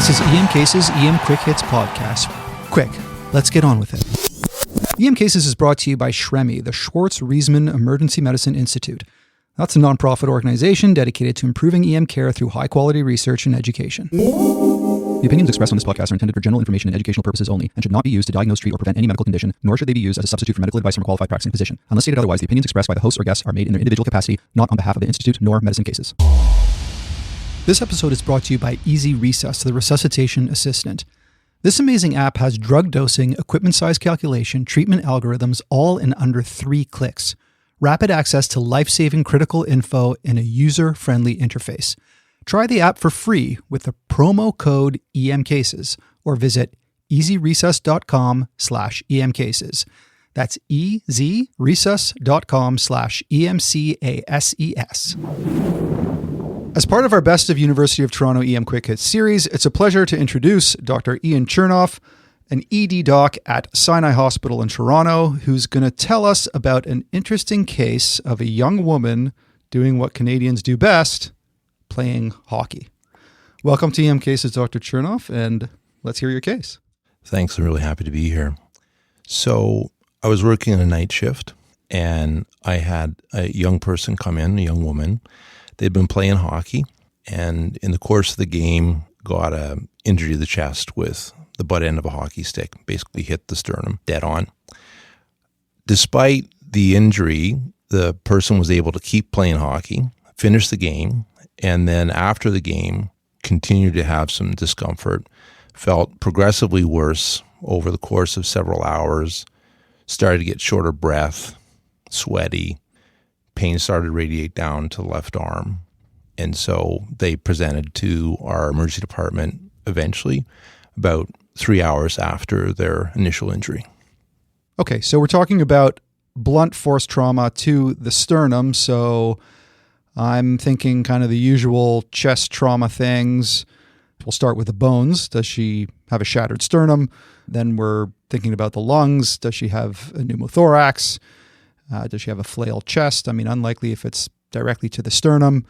This is EM Cases EM Quick Hits podcast. Quick, let's get on with it. EM Cases is brought to you by SHREMI, the Schwartz-Reisman Emergency Medicine Institute. That's a nonprofit organization dedicated to improving EM care through high-quality research and education. The opinions expressed on this podcast are intended for general information and educational purposes only and should not be used to diagnose, treat, or prevent any medical condition, nor should they be used as a substitute for medical advice from a qualified practicing physician. Unless stated otherwise, the opinions expressed by the hosts or guests are made in their individual capacity, not on behalf of the Institute nor Medicine Cases. This episode is brought to you by Easy Resus, the resuscitation assistant. This amazing app has drug dosing, equipment size calculation, treatment algorithms, all in under 3 clicks. Rapid access to life-saving critical info in a user-friendly interface. Try the app for free with the promo code EMCases or visit easyresus.com/EMCases. That's easyresus.com/EMCASES. As part of our Best of University of Toronto EM Quick Hits series, it's a pleasure to introduce Dr. Ian Chernoff, an ED doc at Sinai Hospital in Toronto, who's going to tell us about an interesting case of a young woman doing what Canadians do best, playing hockey. Welcome to EM Cases, Dr. Chernoff, and let's hear your case. Thanks. I'm really happy to be here. So I was working a night shift, and I had a young person come in, a young woman. They'd been playing hockey, and in the course of the game, got an injury to the chest with the butt end of a hockey stick, basically hit the sternum dead on. Despite the injury, the person was able to keep playing hockey, finish the game, and then after the game, continued to have some discomfort, felt progressively worse over the course of several hours, started to get short of breath, sweaty, pain started to radiate down to the left arm. And so they presented to our emergency department eventually, about 3 hours after their initial injury. Okay, so we're talking about blunt force trauma to the sternum. So I'm thinking kind of the usual chest trauma things. We'll start with the bones. Does she have a shattered sternum? Then we're thinking about the lungs. Does she have a pneumothorax? Does she have a flail chest? I mean, unlikely if it's directly to the sternum.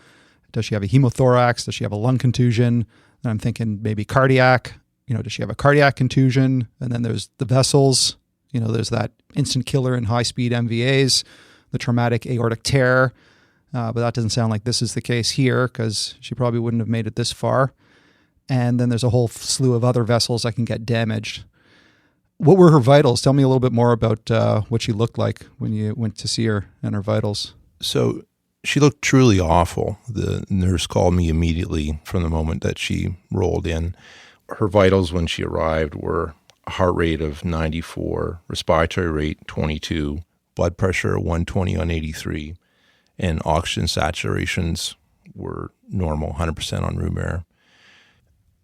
Does she have a hemothorax? Does she have a lung contusion? And I'm thinking maybe cardiac. Does she have a cardiac contusion? And then there's the vessels. There's that instant killer in high-speed MVAs, the traumatic aortic tear. But that doesn't sound like this is the case here because she probably wouldn't have made it this far. And then there's a whole slew of other vessels that can get damaged. What were her vitals? Tell me a little bit more about what she looked like when you went to see her and her vitals. So she looked truly awful. The nurse called me immediately from the moment that she rolled in. Her vitals when she arrived were a heart rate of 94, respiratory rate 22, blood pressure 120 on 83, and oxygen saturations were normal, 100% on room air.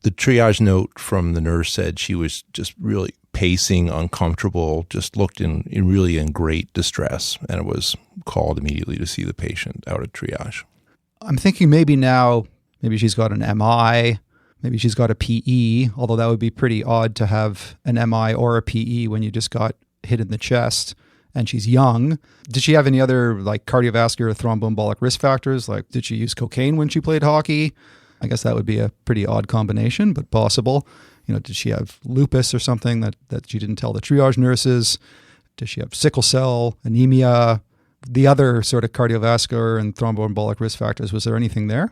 The triage note from the nurse said she was just really pacing, uncomfortable, just looked really in great distress, and it was called immediately to see the patient out of triage. I'm thinking maybe she's got an MI, maybe she's got a PE, although that would be pretty odd to have an MI or a PE when you just got hit in the chest and she's young. Did she have any other cardiovascular thromboembolic risk factors? Did she use cocaine when she played hockey? I guess that would be a pretty odd combination, but possible. Did she have lupus or something that she didn't tell the triage nurses? Does she have sickle cell, anemia, the other sort of cardiovascular and thromboembolic risk factors? Was there anything there?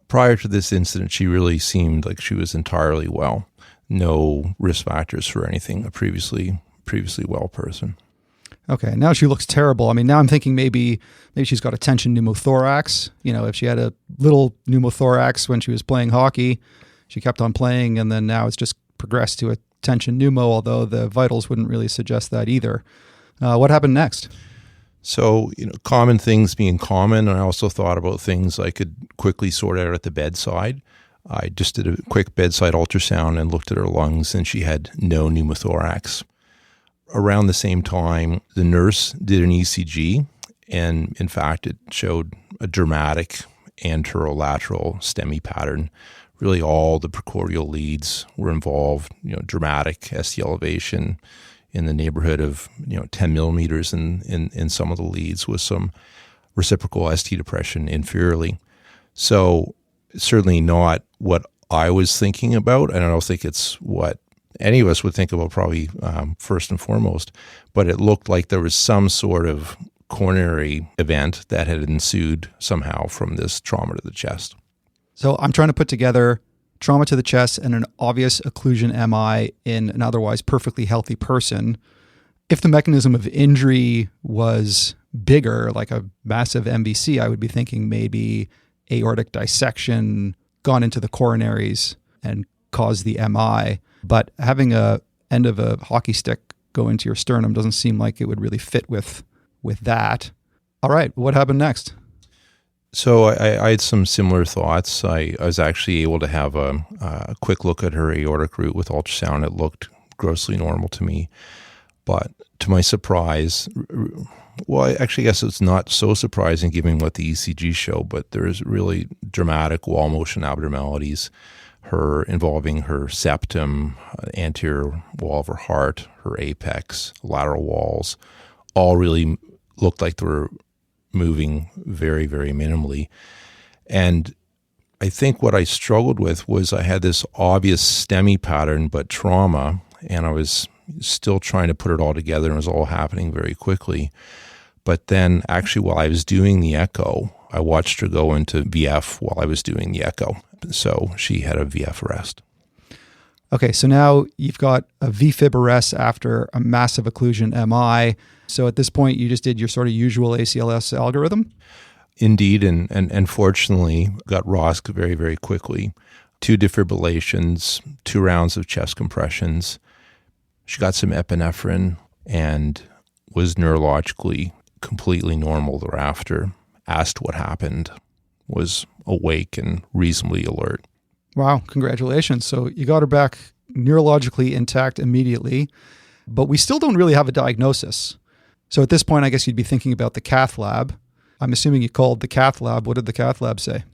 Prior to this incident, she really seemed like she was entirely well. No risk factors for anything, a previously well person. Okay, now she looks terrible. I mean, now I'm thinking maybe she's got a tension pneumothorax. If she had a little pneumothorax when she was playing hockey, she kept on playing, and then now it's just progressed to a tension pneumo, although the vitals wouldn't really suggest that either. What happened next? So, common things being common, and I also thought about things I could quickly sort out at the bedside. I just did a quick bedside ultrasound and looked at her lungs, and she had no pneumothorax. Around the same time, the nurse did an ECG, and in fact, it showed a dramatic anterolateral STEMI pattern. Really, all the precordial leads were involved. Dramatic ST elevation in the neighborhood of 10 millimeters in some of the leads, with some reciprocal ST depression inferiorly. So certainly not what I was thinking about, and I don't think it's what any of us would think about probably first and foremost, but it looked like there was some sort of coronary event that had ensued somehow from this trauma to the chest. So I'm trying to put together trauma to the chest and an obvious occlusion MI in an otherwise perfectly healthy person. If the mechanism of injury was bigger, like a massive MVC, I would be thinking maybe aortic dissection gone into the coronaries and caused the MI. But having a end of a hockey stick go into your sternum doesn't seem like it would really fit with that. All right, what happened next? So I had some similar thoughts. I was actually able to have a quick look at her aortic root with ultrasound. It looked grossly normal to me. But to my surprise, well, I actually guess it's not so surprising given what the ECG show, but there's really dramatic wall motion abnormalities, involving her septum, anterior wall of her heart, her apex, lateral walls, all really looked like they were moving very, very minimally. And I think what I struggled with was I had this obvious STEMI pattern, but trauma, and I was still trying to put it all together, and it was all happening very quickly. But then actually while I was doing the echo, I watched her go into VF while I was doing the echo. So she had a VF arrest. Okay, so now you've got a VFib arrest after a massive occlusion MI. So at this point, you just did your sort of usual ACLS algorithm? Indeed, and fortunately got ROSC very, very quickly. 2 defibrillations, 2 rounds of chest compressions. She got some epinephrine and was neurologically completely normal thereafter. Asked what happened, was awake and reasonably alert. Wow, congratulations. So you got her back neurologically intact immediately, but we still don't really have a diagnosis. So at this point, I guess you'd be thinking about the cath lab. I'm assuming you called the cath lab. What did the cath lab say?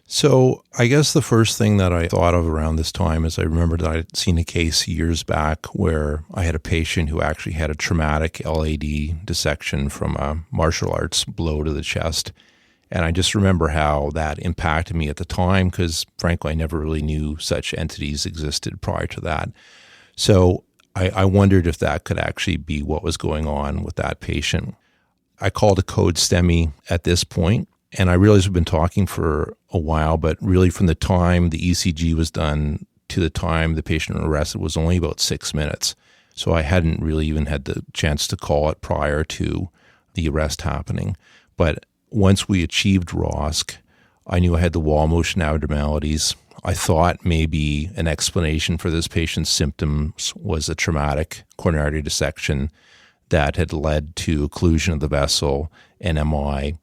So I guess the first thing that I thought of around this time is I remembered that I'd seen a case years back where I had a patient who actually had a traumatic LAD dissection from a martial arts blow to the chest. And I just remember how that impacted me at the time because, frankly, I never really knew such entities existed prior to that. So I wondered if that could actually be what was going on with that patient. I called a code STEMI at this point, and I realized we've been talking for a while, but really from the time the ECG was done to the time the patient was arrested was only about 6 minutes. So I hadn't really even had the chance to call it prior to the arrest happening. But once we achieved ROSC, I knew I had the wall motion abnormalities. I thought maybe an explanation for this patient's symptoms was a traumatic coronary artery dissection that had led to occlusion of the vessel and MI.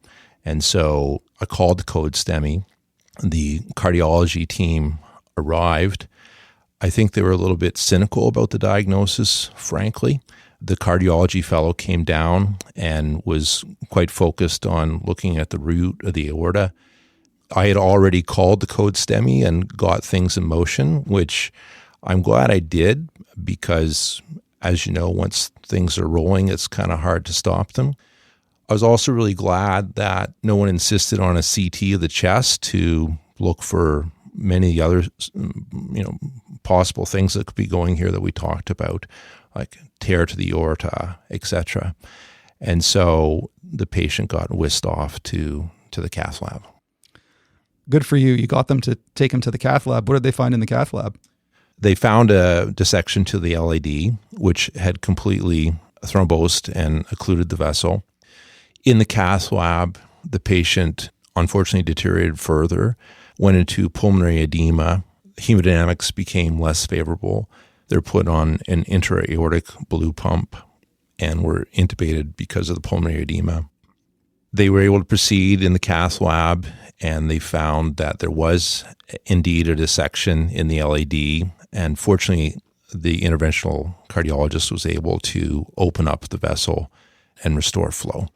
And so I called the code STEMI. The cardiology team arrived. I think they were a little bit cynical about the diagnosis, frankly. The cardiology fellow came down and was quite focused on looking at the root of the aorta. I had already called the code STEMI and got things in motion, which I'm glad I did because, as you know, once things are rolling, it's kind of hard to stop them. I was also really glad that no one insisted on a CT of the chest to look for many other, possible things that could be going here that we talked about, like tear to the aorta, etc. And so the patient got whisked off to the cath lab. Good for you. You got them to take him to the cath lab. What did they find in the cath lab? They found a dissection to the LAD, which had completely thrombosed and occluded the vessel. In the cath lab, the patient unfortunately deteriorated further, went into pulmonary edema. Hemodynamics became less favorable. They're put on an intra-aortic blue pump and were intubated because of the pulmonary edema. They were able to proceed in the cath lab, and they found that there was indeed a dissection in the LAD. And fortunately, the interventional cardiologist was able to open up the vessel and restore flow.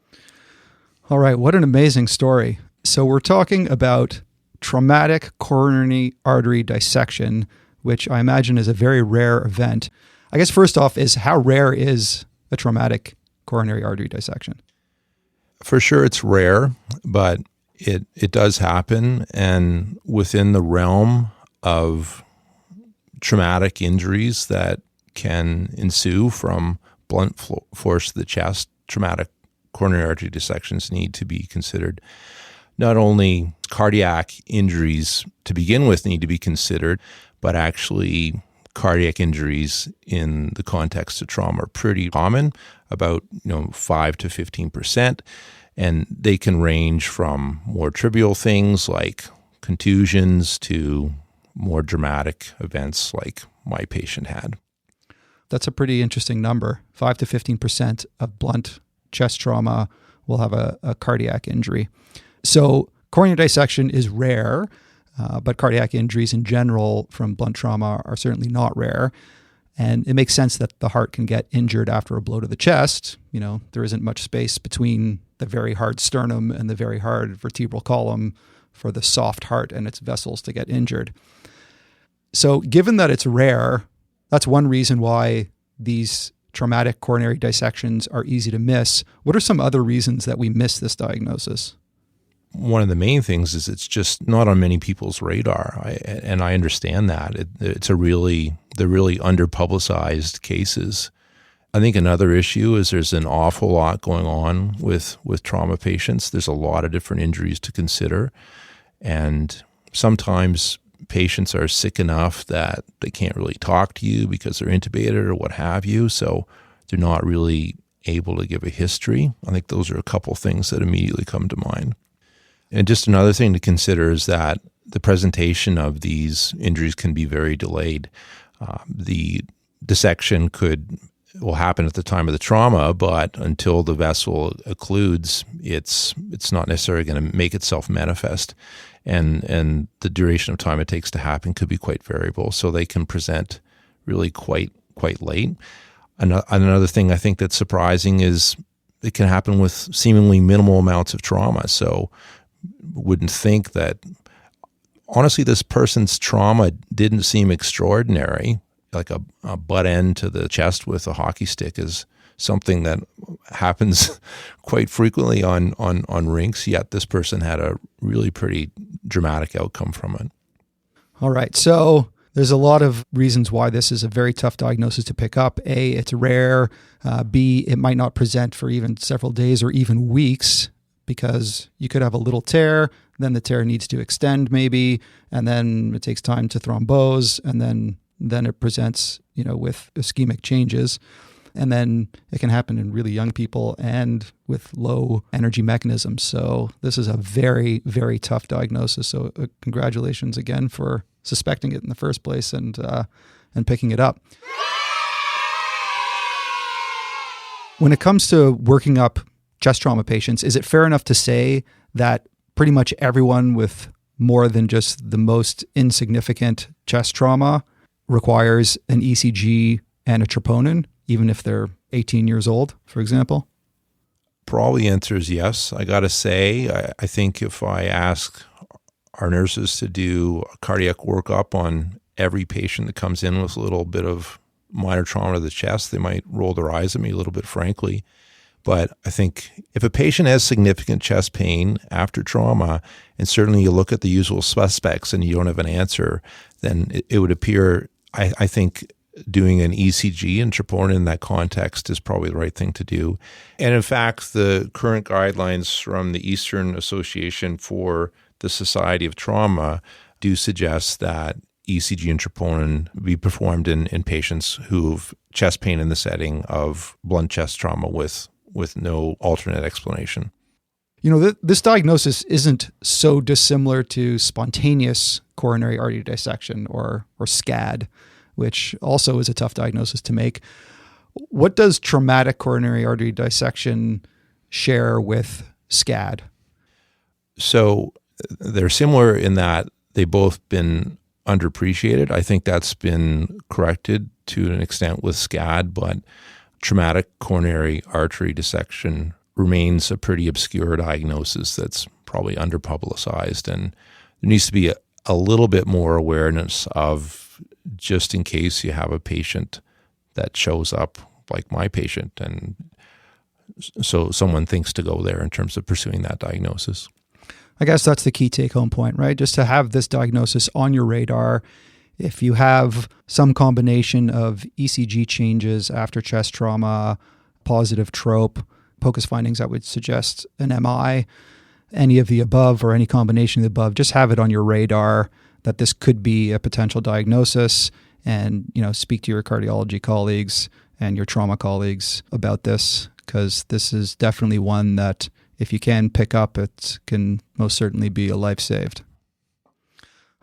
All right, what an amazing story. So we're talking about traumatic coronary artery dissection, which I imagine is a very rare event. I guess first off is how rare is a traumatic coronary artery dissection? For sure it's rare, but it does happen. And within the realm of traumatic injuries that can ensue from blunt force to the chest. Traumatic coronary artery dissections need to be considered. Not only cardiac injuries to begin with need to be considered, but actually cardiac injuries in the context of trauma are pretty common, about 5 to 15%, and they can range from more trivial things like contusions to more dramatic events like my patient had. That's a pretty interesting number. 5 to 15% of blunt chest trauma will have a cardiac injury. So coronary dissection is rare, but cardiac injuries in general from blunt trauma are certainly not rare. And it makes sense that the heart can get injured after a blow to the chest. There isn't much space between the very hard sternum and the very hard vertebral column for the soft heart and its vessels to get injured. So given that it's rare, that's one reason why these traumatic coronary dissections are easy to miss. What are some other reasons that we miss this diagnosis? One of the main things is it's just not on many people's radar, and I understand that. They're really under-publicized cases. I think another issue is there's an awful lot going on with trauma patients. There's a lot of different injuries to consider, and sometimes patients are sick enough that they can't really talk to you because they're intubated or what have you, so they're not really able to give a history. I think those are a couple things that immediately come to mind. And just another thing to consider is that the presentation of these injuries can be very delayed. The dissection will happen at the time of the trauma, but until the vessel occludes, it's not necessarily going to make itself manifest. And the duration of time it takes to happen could be quite variable. So they can present really quite late. Another thing I think that's surprising is it can happen with seemingly minimal amounts of trauma. So wouldn't think that, honestly, this person's trauma didn't seem extraordinary. Like a butt end to the chest with a hockey stick is something that happens quite frequently on rinks, yet this person had a really pretty dramatic outcome from it. All right. So there's a lot of reasons why this is a very tough diagnosis to pick up. A, it's rare. B, it might not present for even several days or even weeks, because you could have a little tear, then the tear needs to extend maybe, and then it takes time to thrombose, and then it presents, with ischemic changes. And then it can happen in really young people and with low energy mechanisms. So this is a very, very tough diagnosis. So congratulations again for suspecting it in the first place and picking it up. When it comes to working up chest trauma patients, is it fair enough to say that pretty much everyone with more than just the most insignificant chest trauma requires an ECG and a troponin, even if they're 18 years old, for example? Probably the answer is yes. I got to say, I think if I ask our nurses to do a cardiac workup on every patient that comes in with a little bit of minor trauma to the chest, they might roll their eyes at me a little bit, frankly. But I think if a patient has significant chest pain after trauma, and certainly you look at the usual suspects and you don't have an answer, then it would appear, I think, doing an ECG and troponin in that context is probably the right thing to do. And in fact, the current guidelines from the Eastern Association for the Society of Trauma do suggest that ECG and troponin be performed in patients who've chest pain in the setting of blunt chest trauma with no alternate explanation. This diagnosis isn't so dissimilar to spontaneous coronary artery dissection or SCAD, which also is a tough diagnosis to make. What does traumatic coronary artery dissection share with SCAD? So they're similar in that they've both been underappreciated. I think that's been corrected to an extent with SCAD, but traumatic coronary artery dissection remains a pretty obscure diagnosis that's probably underpublicized, and there needs to be a little bit more awareness of, just in case you have a patient that shows up like my patient, and so someone thinks to go there in terms of pursuing that diagnosis. I guess that's the key take-home point, right? Just to have this diagnosis on your radar. If you have some combination of ECG changes after chest trauma, positive trope, POCUS findings, I would suggest an MI, any of the above or any combination of the above, just have it on your radar that this could be a potential diagnosis, and speak to your cardiology colleagues and your trauma colleagues about this, because this is definitely one that if you can pick up, it can most certainly be a life saved.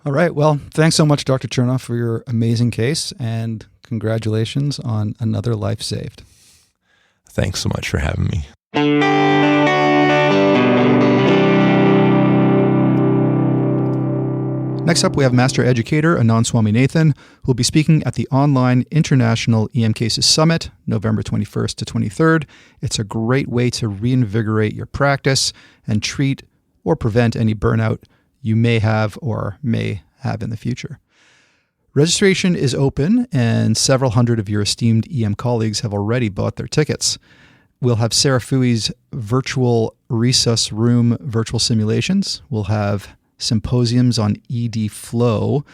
All right. Well, thanks so much, Dr. Chernoff, for your amazing case, and congratulations on another life saved. Thanks so much for having me. Next up, we have Master Educator Anand Swaminathan, who will be speaking at the online International EM Cases Summit, November 21st to 23rd. It's a great way to reinvigorate your practice and treat or prevent any burnout you may have or may have in the future. Registration is open, and several hundred of your esteemed EM colleagues have already bought their tickets. We'll have Sarah Fooey's virtual resus room virtual simulations. We'll have symposiums on ED flow,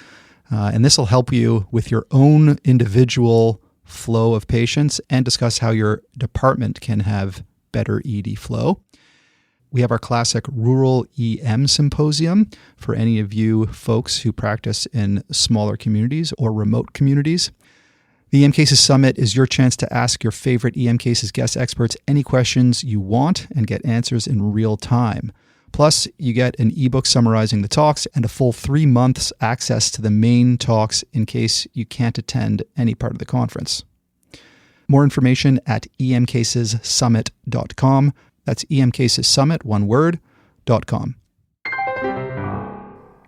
and this will help you with your own individual flow of patients and discuss how your department can have better ED flow. We have our classic Rural EM Symposium for any of you folks who practice in smaller communities or remote communities. The EM Cases Summit is your chance to ask your favorite EM Cases guest experts any questions you want and get answers in real time. Plus, you get an ebook summarizing the talks and a full 3 months access to the main talks in case you can't attend any part of the conference. More information at emcasessummit.com. That's emcasessummit, one word, .com.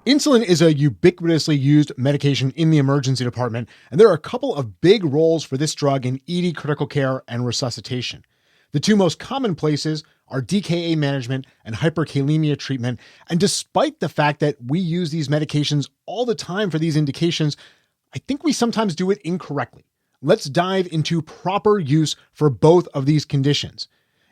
Insulin is a ubiquitously used medication in the emergency department, and there are a couple of big roles for this drug in ED critical care and resuscitation. The two most common places are DKA management and hyperkalemia treatment, and despite the fact that we use these medications all the time for these indications, I think we sometimes do it incorrectly. Let's dive into proper use for both of these conditions.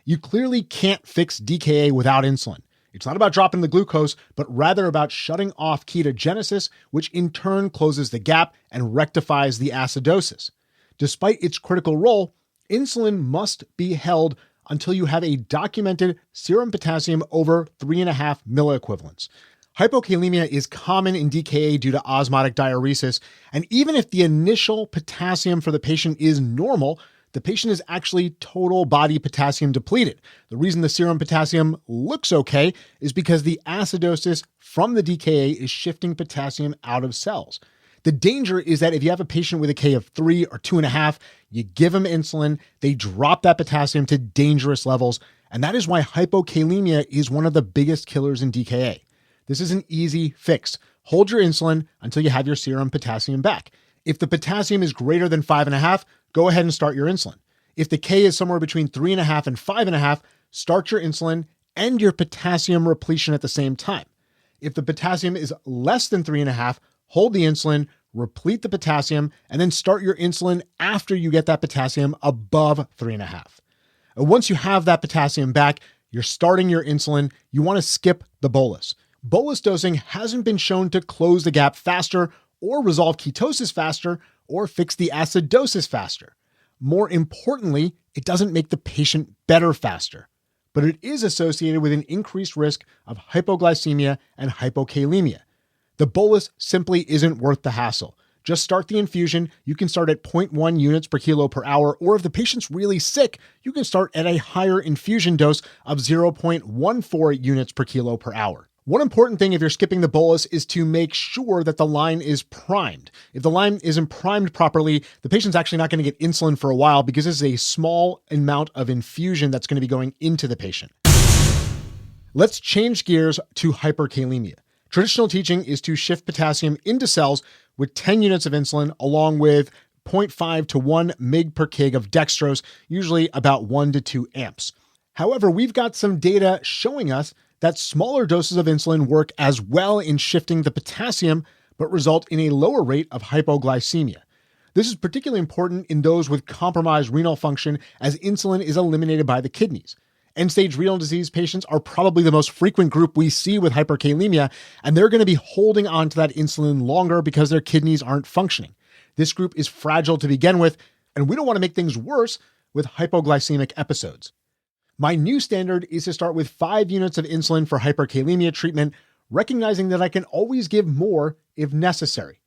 You clearly can't fix DKA without insulin. It's not about dropping the glucose, but rather about shutting off ketogenesis, which in turn closes the gap and rectifies the acidosis. Despite its critical role, insulin must be held until you have a documented serum potassium over 3.5 milliequivalents. Hypokalemia is common in DKA due to osmotic diuresis, and even if the initial potassium for the patient is normal, the patient is actually total body potassium depleted. The reason the serum potassium looks okay is because the acidosis from the DKA is shifting potassium out of cells. The danger is that if you have a patient with a K of 3 or 2.5, you give them insulin, they drop that potassium to dangerous levels, and that is why hypokalemia is one of the biggest killers in DKA. This is an easy fix. Hold your insulin until you have your serum potassium back. If the potassium is greater than 5.5, go ahead and start your insulin. If the K is somewhere between 3.5 and 5.5, start your insulin and your potassium repletion at the same time. If the potassium is less than 3.5, hold the insulin, replete the potassium, and then start your insulin after you get that potassium above 3.5. And once you have that potassium back, you're starting your insulin, you want to skip the bolus. Bolus dosing hasn't been shown to close the gap faster or resolve ketosis faster or fix the acidosis faster. More importantly, it doesn't make the patient better faster, but it is associated with an increased risk of hypoglycemia and hypokalemia. The bolus simply isn't worth the hassle. Just start the infusion. You can start at 0.1 units per kilo per hour, or if the patient's really sick, you can start at a higher infusion dose of 0.14 units per kilo per hour. One important thing if you're skipping the bolus is to make sure that the line is primed. If the line isn't primed properly, the patient's actually not going to get insulin for a while because this is a small amount of infusion that's going to be going into the patient. Let's change gears to hyperkalemia. Traditional teaching is to shift potassium into cells with 10 units of insulin along with 0.5 to 1 mg per kg of dextrose, usually about 1 to 2 amps. However, we've got some data showing us that smaller doses of insulin work as well in shifting the potassium, but result in a lower rate of hypoglycemia. This is particularly important in those with compromised renal function, as insulin is eliminated by the kidneys. End-stage renal disease patients are probably the most frequent group we see with hyperkalemia, and they're going to be holding on to that insulin longer because their kidneys aren't functioning. This group is fragile to begin with, and we don't want to make things worse with hypoglycemic episodes. My new standard is to start with 5 units of insulin for hyperkalemia treatment, recognizing that I can always give more if necessary.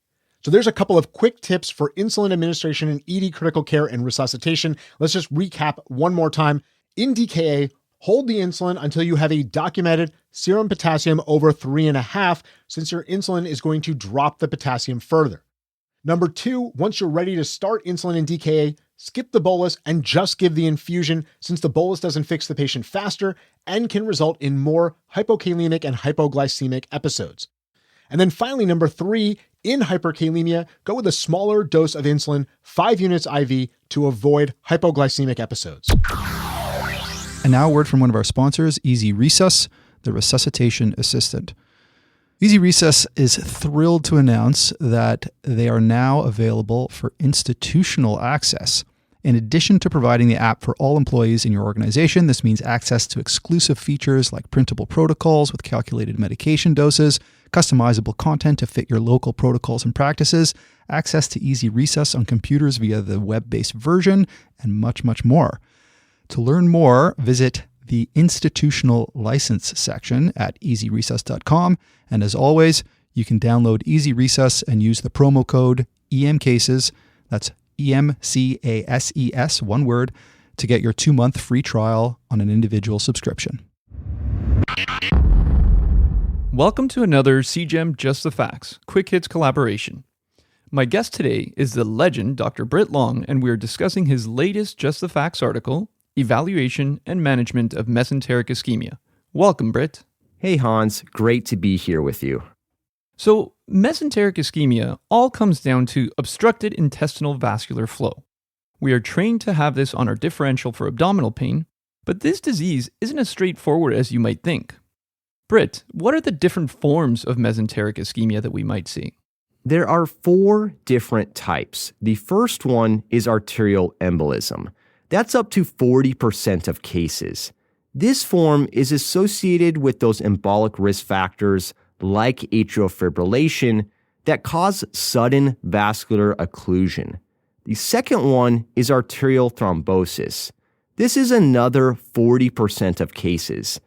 So there's a couple of quick tips for insulin administration in ED critical care and resuscitation. Let's just recap one more time. In DKA, hold the insulin until you have a documented serum potassium over 3.5, since your insulin is going to drop the potassium further. Number 2, once you're ready to start insulin in DKA, skip the bolus and just give the infusion, since the bolus doesn't fix the patient faster and can result in more hypokalemic and hypoglycemic episodes. And then finally, number 3, in hyperkalemia, go with a smaller dose of insulin, 5 units IV, to avoid hypoglycemic episodes. And now a word from one of our sponsors, Easy Resus, the resuscitation assistant. Easy Resus is thrilled to announce that they are now available for institutional access. In addition to providing the app for all employees in your organization, this means access to exclusive features like printable protocols with calculated medication doses, customizable content to fit your local protocols and practices, access to Easy Resus on computers via the web-based version, and much, much more. To learn more, visit the institutional license section at easyresus.com. And as always, you can download Easy Resus and use the promo code EMCASES, that's EMCASES, one word, to get your 2-month free trial on an individual subscription. Welcome to another CGEM Just the Facts, Quick Hits collaboration. My guest today is the legend Dr. Brit Long, and we are discussing his latest Just the Facts article, Evaluation and Management of Mesenteric Ischemia. Welcome, Brit. Hey, Hans. Great to be here with you. So, mesenteric ischemia all comes down to obstructed intestinal vascular flow. We are trained to have this on our differential for abdominal pain, but this disease isn't as straightforward as you might think. Brit, what are the different forms of mesenteric ischemia that we might see? There are 4 different types. The first one is arterial embolism. That's up to 40% of cases. This form is associated with those embolic risk factors like atrial fibrillation that cause sudden vascular occlusion. The second one is arterial thrombosis. This is another 40% of cases.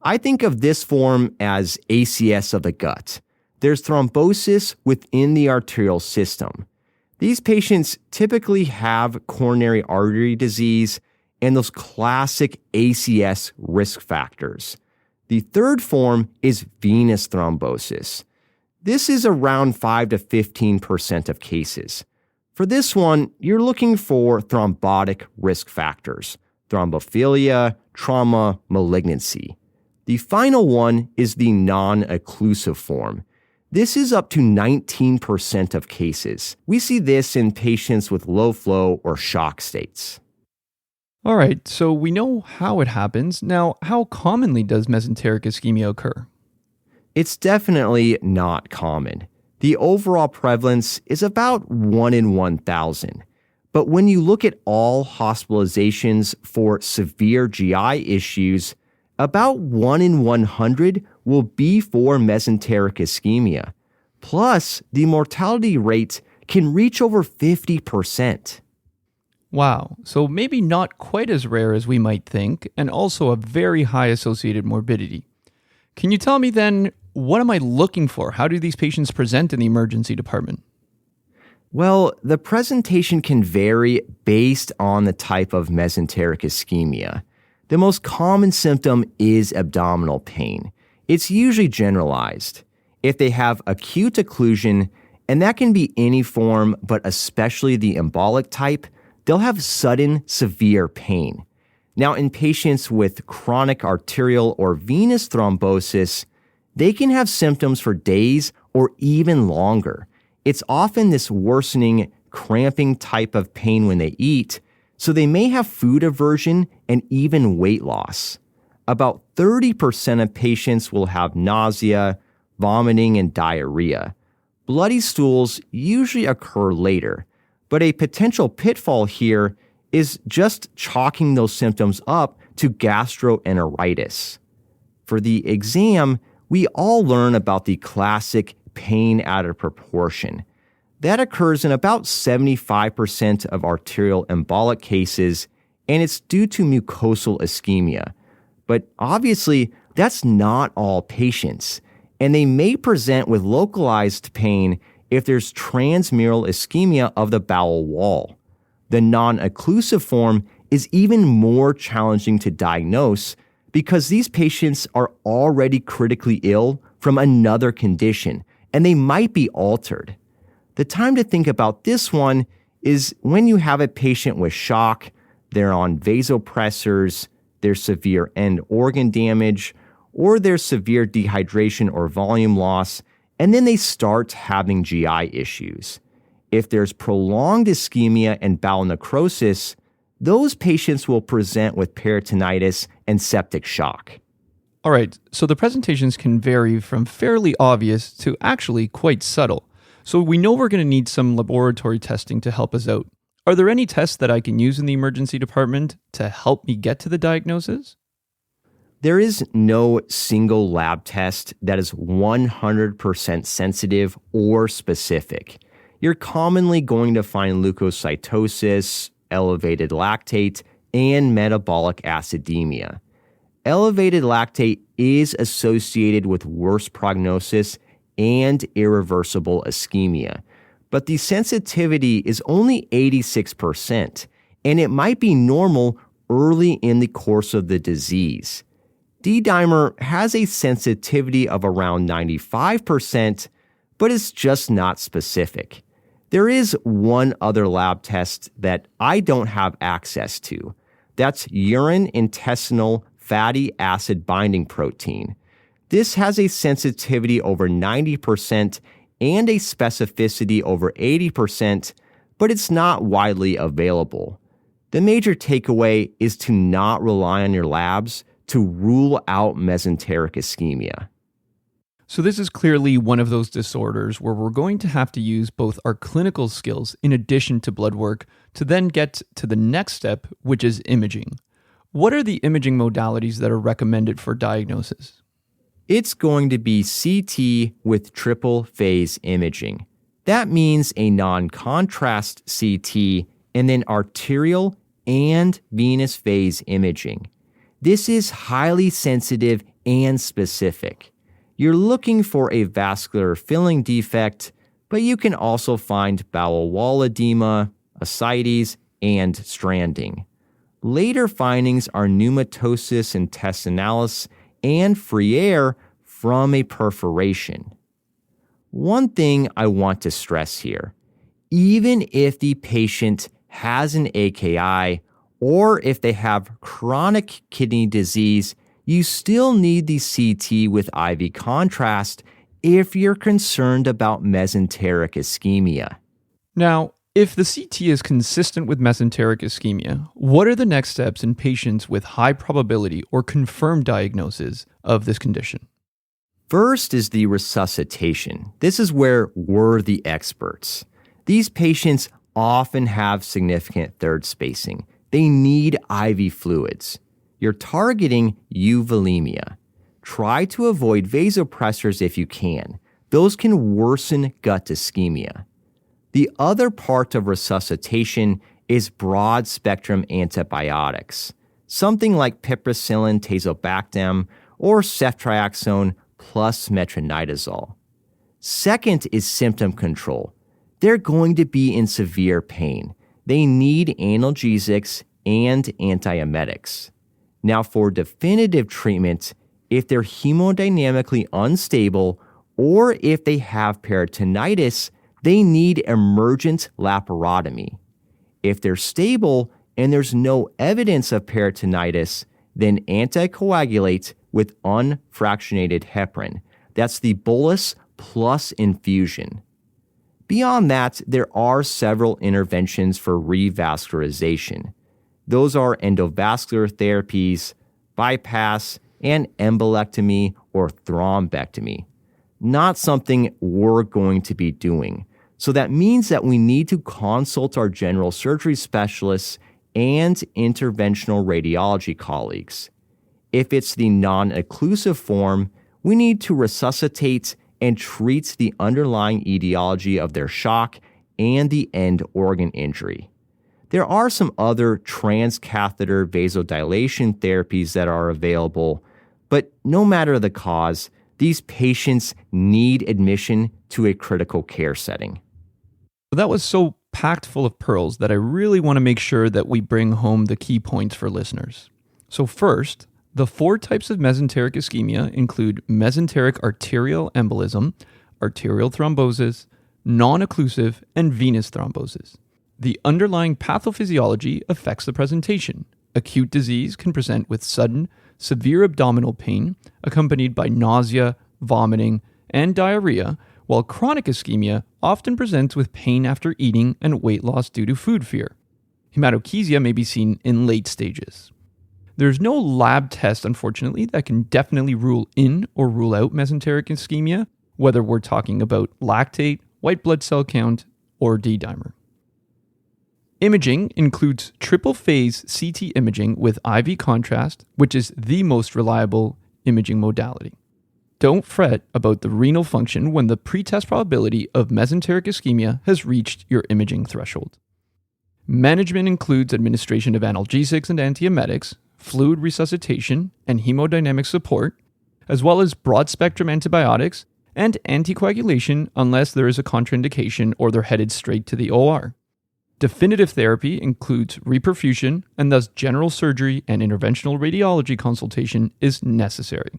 I think of this form as ACS of the gut. There's thrombosis within the arterial system. These patients typically have coronary artery disease and those classic ACS risk factors. The third form is venous thrombosis. This is around 5 to 15% of cases. For this one, you're looking for thrombotic risk factors, thrombophilia, trauma, malignancy. The final one is the non-occlusive form. This is up to 19% of cases. We see this in patients with low flow or shock states. All right, so we know how it happens. Now, how commonly does mesenteric ischemia occur? It's definitely not common. The overall prevalence is about 1 in 1,000. But when you look at all hospitalizations for severe GI issues, about 1 in 100 will be for mesenteric ischemia. Plus, the mortality rate can reach over 50%. Wow, so maybe not quite as rare as we might think, and also a very high associated morbidity. Can you tell me then, what am I looking for? How do these patients present in the emergency department? Well, the presentation can vary based on the type of mesenteric ischemia. The most common symptom is abdominal pain. It's usually generalized. If they have acute occlusion, and that can be any form, but especially the embolic type, they'll have sudden, severe pain. Now, in patients with chronic arterial or venous thrombosis, they can have symptoms for days or even longer. It's often this worsening, cramping type of pain when they eat, so they may have food aversion and even weight loss. About 30% of patients will have nausea, vomiting, and diarrhea. Bloody stools usually occur later, but a potential pitfall here is just chalking those symptoms up to gastroenteritis. For the exam, we all learn about the classic pain out of proportion. That occurs in about 75% of arterial embolic cases, and it's due to mucosal ischemia. But obviously, that's not all patients, and they may present with localized pain if there's transmural ischemia of the bowel wall. The non-occlusive form is even more challenging to diagnose because these patients are already critically ill from another condition, and they might be altered. The time to think about this one is when you have a patient with shock, they're on vasopressors, there's severe end organ damage, or there's severe dehydration or volume loss, and then they start having GI issues. If there's prolonged ischemia and bowel necrosis, those patients will present with peritonitis and septic shock. All right, so the presentations can vary from fairly obvious to actually quite subtle. So we know we're going to need some laboratory testing to help us out. Are there any tests that I can use in the emergency department to help me get to the diagnosis? There is no single lab test that is 100% sensitive or specific. You're commonly going to find leukocytosis, elevated lactate, and metabolic acidemia. Elevated lactate is associated with worse prognosis and irreversible ischemia, but the sensitivity is only 86%, and it might be normal early in the course of the disease. D-dimer has a sensitivity of around 95%, but it's just not specific. There is one other lab test that I don't have access to. That's urine intestinal fatty acid binding protein. This has a sensitivity over 90% and a specificity over 80%, but it's not widely available. The major takeaway is to not rely on your labs to rule out mesenteric ischemia. So this is clearly one of those disorders where we're going to have to use both our clinical skills in addition to blood work to then get to the next step, which is imaging. What are the imaging modalities that are recommended for diagnosis? It's going to be CT with triple phase imaging. That means a non-contrast CT and then arterial and venous phase imaging. This is highly sensitive and specific. You're looking for a vascular filling defect, but you can also find bowel wall edema, ascites, and stranding. Later findings are pneumatosis intestinalis and free air from a perforation. One thing I want to stress here, even if the patient has an AKI or if they have chronic kidney disease, you still need the CT with IV contrast if you're concerned about mesenteric ischemia. Now, if the CT is consistent with mesenteric ischemia, what are the next steps in patients with high probability or confirmed diagnosis of this condition? First is the resuscitation. This is where we're the experts. These patients often have significant third spacing. They need IV fluids. You're targeting euvolemia. Try to avoid vasopressors if you can. Those can worsen gut ischemia. The other part of resuscitation is broad-spectrum antibiotics, something like piperacillin tazobactam or ceftriaxone plus metronidazole. Second is symptom control. They're going to be in severe pain. They need analgesics and antiemetics. Now, for definitive treatment, if they're hemodynamically unstable or if they have peritonitis, they need emergent laparotomy. If they're stable and there's no evidence of peritonitis, then anticoagulate with unfractionated heparin. That's the bolus plus infusion. Beyond that, there are several interventions for revascularization. Those are endovascular therapies, bypass, and embolectomy or thrombectomy. Not something we're going to be doing. So that means that we need to consult our general surgery specialists and interventional radiology colleagues. If it's the non-occlusive form, we need to resuscitate and treat the underlying etiology of their shock and the end organ injury. There are some other transcatheter vasodilation therapies that are available, but no matter the cause, these patients need admission to a critical care setting. That was so packed full of pearls that I really want to make sure that we bring home the key points for listeners. So first, the 4 types of mesenteric ischemia include mesenteric arterial embolism, arterial thrombosis, non-occlusive, and venous thrombosis. The underlying pathophysiology affects the presentation. Acute disease can present with sudden, severe abdominal pain accompanied by nausea, vomiting, and diarrhea, while chronic ischemia often presents with pain after eating and weight loss due to food fear. Hematochezia may be seen in late stages. There's no lab test, unfortunately, that can definitely rule in or rule out mesenteric ischemia, whether we're talking about lactate, white blood cell count, or D-dimer. Imaging includes triple-phase CT imaging with IV contrast, which is the most reliable imaging modality. Don't fret about the renal function when the pretest probability of mesenteric ischemia has reached your imaging threshold. Management includes administration of analgesics and antiemetics, fluid resuscitation, and hemodynamic support, as well as broad-spectrum antibiotics and anticoagulation unless there is a contraindication or they're headed straight to the OR. Definitive therapy includes reperfusion, and thus general surgery and interventional radiology consultation is necessary.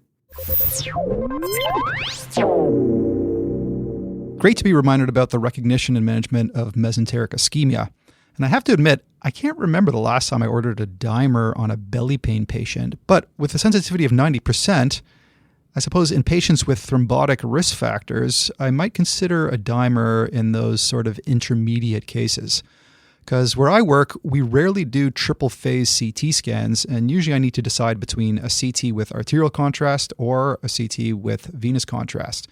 Great to be reminded about the recognition and management of mesenteric ischemia. And I have to admit, I can't remember the last time I ordered a dimer on a belly pain patient, but with a sensitivity of 90%, I suppose in patients with thrombotic risk factors, I might consider a dimer in those sort of intermediate cases. Because where I work, we rarely do triple-phase CT scans, and usually I need to decide between a CT with arterial contrast or a CT with venous contrast.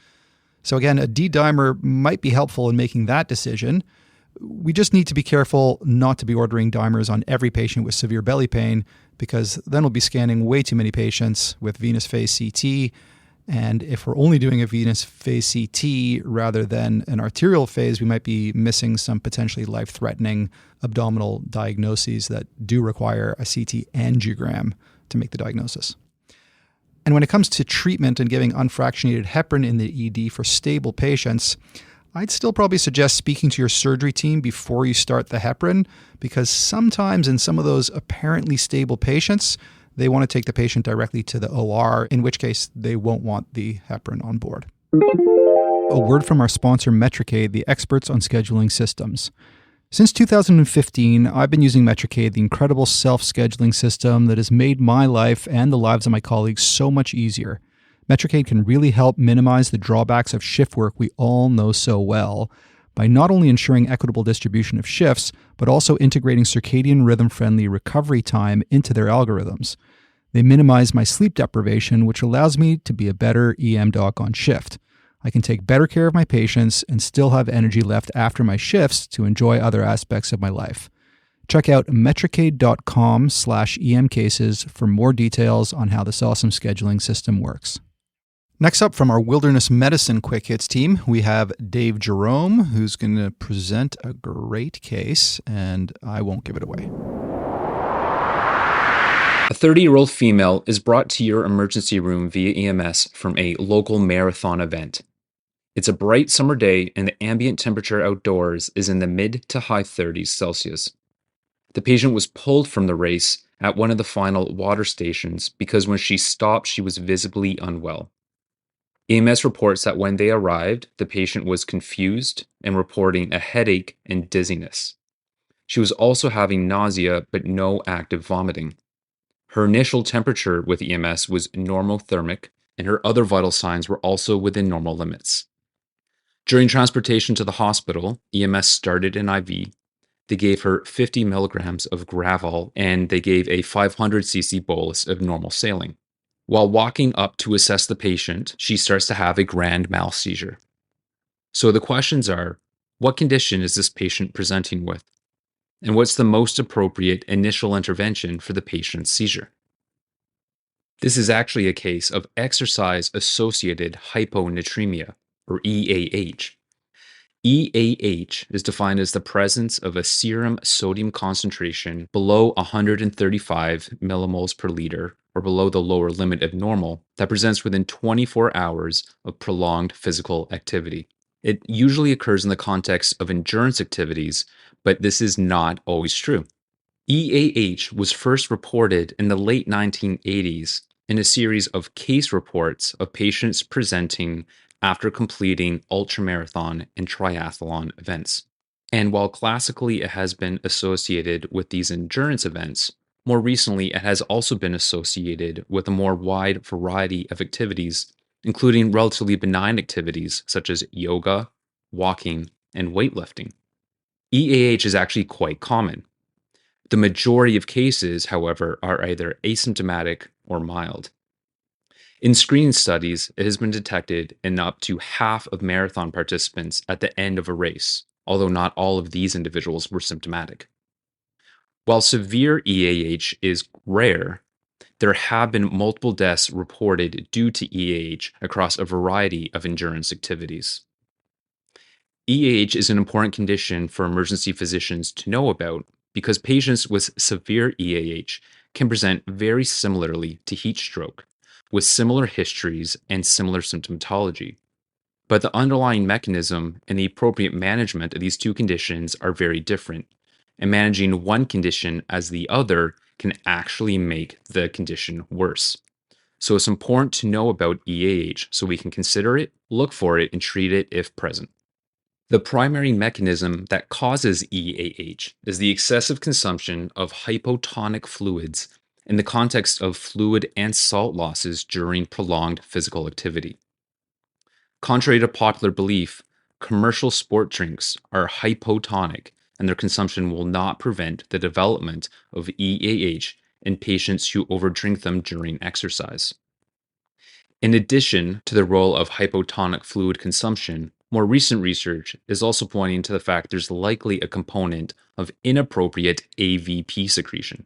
So again, a D-dimer might be helpful in making that decision. We just need to be careful not to be ordering dimers on every patient with severe belly pain, because then we'll be scanning way too many patients with venous phase CT. And if we're only doing a venous phase CT rather than an arterial phase, we might be missing some potentially life-threatening abdominal diagnoses that do require a CT angiogram to make the diagnosis. And when it comes to treatment and giving unfractionated heparin in the ED for stable patients, I'd still probably suggest speaking to your surgery team before you start the heparin, because sometimes in some of those apparently stable patients, they want to take the patient directly to the OR, in which case they won't want the heparin on board. A word from our sponsor, Metricaid, the experts on scheduling systems. Since 2015, I've been using Metricaid, the incredible self-scheduling system that has made my life and the lives of my colleagues so much easier. Metricaid can really help minimize the drawbacks of shift work we all know so well by not only ensuring equitable distribution of shifts, but also integrating circadian rhythm-friendly recovery time into their algorithms. They minimize my sleep deprivation, which allows me to be a better EM doc on shift. I can take better care of my patients and still have energy left after my shifts to enjoy other aspects of my life. Check out metricaid.com/EM cases for more details on how this awesome scheduling system works. Next up from our Wilderness Medicine Quick Hits team, we have Dave Jerome, who's going to present a great case, and I won't give it away. A 30-year-old female is brought to your emergency room via EMS from a local marathon event. It's a bright summer day and the ambient temperature outdoors is in the mid to high 30s Celsius. The patient was pulled from the race at one of the final water stations because when she stopped, she was visibly unwell. EMS reports that when they arrived, the patient was confused and reporting a headache and dizziness. She was also having nausea but no active vomiting. Her initial temperature with EMS was normothermic, and her other vital signs were also within normal limits. During transportation to the hospital, EMS started an IV. They gave her 50 milligrams of Gravol, and they gave a 500 cc bolus of normal saline. While walking up to assess the patient, she starts to have a grand mal seizure. So the questions are, what condition is this patient presenting with? And what's the most appropriate initial intervention for the patient's seizure? This is actually a case of exercise-associated hyponatremia, or EAH. EAH is defined as the presence of a serum sodium concentration below 135 millimoles per liter, or below the lower limit of normal, that presents within 24 hours of prolonged physical activity. It usually occurs in the context of endurance activities, but this is not always true. EAH was first reported in the late 1980s in a series of case reports of patients presenting after completing ultramarathon and triathlon events. And while classically it has been associated with these endurance events, more recently it has also been associated with a more wide variety of activities, including relatively benign activities such as yoga, walking, and weightlifting. EAH is actually quite common. The majority of cases, however, are either asymptomatic or mild. In screening studies, it has been detected in up to half of marathon participants at the end of a race, although not all of these individuals were symptomatic. While severe EAH is rare, there have been multiple deaths reported due to EAH across a variety of endurance activities. EAH is an important condition for emergency physicians to know about because patients with severe EAH can present very similarly to heat stroke, with similar histories and similar symptomatology. But the underlying mechanism and the appropriate management of these two conditions are very different, and managing one condition as the other can actually make the condition worse. So it's important to know about EAH so we can consider it, look for it, and treat it if present. The primary mechanism that causes EAH is the excessive consumption of hypotonic fluids in the context of fluid and salt losses during prolonged physical activity. Contrary to popular belief, commercial sport drinks are hypotonic, and their consumption will not prevent the development of EAH in patients who overdrink them during exercise. In addition to the role of hypotonic fluid consumption, more recent research is also pointing to the fact there's likely a component of inappropriate AVP secretion.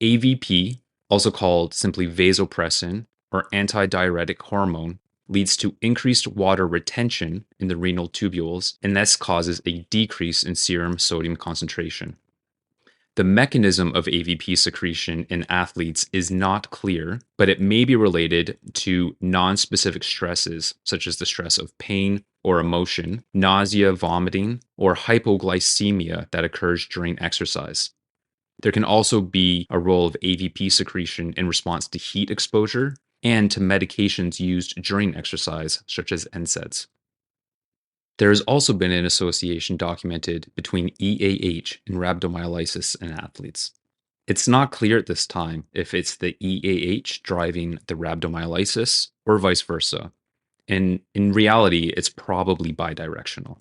AVP, also called simply vasopressin or antidiuretic hormone, leads to increased water retention in the renal tubules and thus causes a decrease in serum sodium concentration. The mechanism of AVP secretion in athletes is not clear, but it may be related to non-specific stresses, such as the stress of pain or emotion, nausea, vomiting, or hypoglycemia that occurs during exercise. There can also be a role of AVP secretion in response to heat exposure and to medications used during exercise, such as NSAIDs. There has also been an association documented between EAH and rhabdomyolysis in athletes. It's not clear at this time if it's the EAH driving the rhabdomyolysis or vice versa. And in reality, it's probably bidirectional.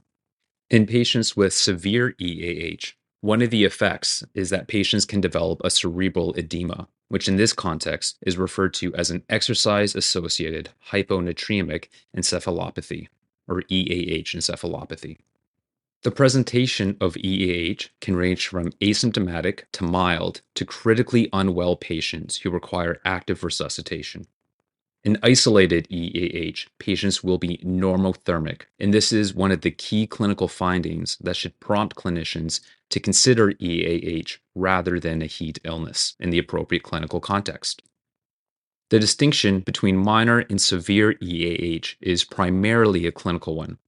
In patients with severe EAH, one of the effects is that patients can develop a cerebral edema, which in this context is referred to as an exercise-associated hyponatremic encephalopathy, or EAH encephalopathy. The presentation of EAH can range from asymptomatic to mild to critically unwell patients who require active resuscitation. In isolated EAH, patients will be normothermic, and this is one of the key clinical findings that should prompt clinicians to consider EAH rather than a heat illness in the appropriate clinical context. The distinction between minor and severe EAH is primarily a clinical one.